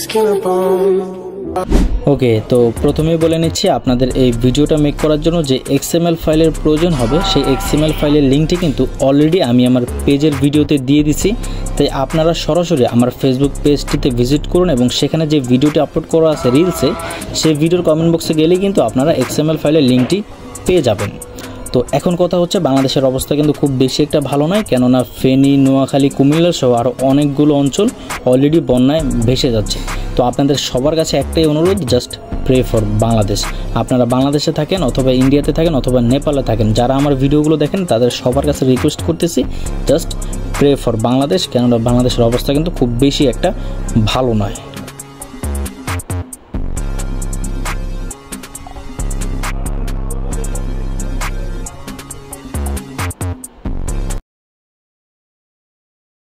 skin and bone. ওকে, তো প্রথমেই বলে নিচ্ছি আপনাদের এই ভিডিওটা মেক করার জন্য যে XML ফাইলের প্রয়োজন হবে সেই XML ফাইলের লিঙ্কটি কিন্তু অলরেডি আমি আমার পেজের ভিডিওতে দিয়ে দিছি। তাই আপনারা সরাসরি আমার ফেসবুক পেজটিতে ভিজিট করুন এবং সেখানে যে ভিডিওটি আপলোড করা আছে রিলসে, সেই ভিডিওর কমেন্ট বক্সে গেলেই কিন্তু আপনারা XML ফাইলের লিঙ্কটি পেয়ে যাবেন। তো এখন কথা হচ্ছে, বাংলাদেশের অবস্থা কিন্তু খুব বেশি একটা ভালো নয়, কেননা ফেনী, নোয়াখালী, কুমিল্লা সহ আরও অনেকগুলো অঞ্চল অলরেডি বন্যায় ভেসে যাচ্ছে। তো আপনাদের সবার কাছে একটাই অনুরোধ, জাস্ট প্রে ফর বাংলাদেশ। আপনারা বাংলাদেশে থাকেন অথবা ইন্ডিয়াতে থাকেন অথবা নেপালে থাকেন, যারা আমার ভিডিওগুলো দেখেন তাদের সবার কাছে রিকোয়েস্ট করতেছি, জাস্ট প্রে ফর বাংলাদেশ, কেননা বাংলাদেশের অবস্থা কিন্তু খুব বেশি একটা ভালো নয়।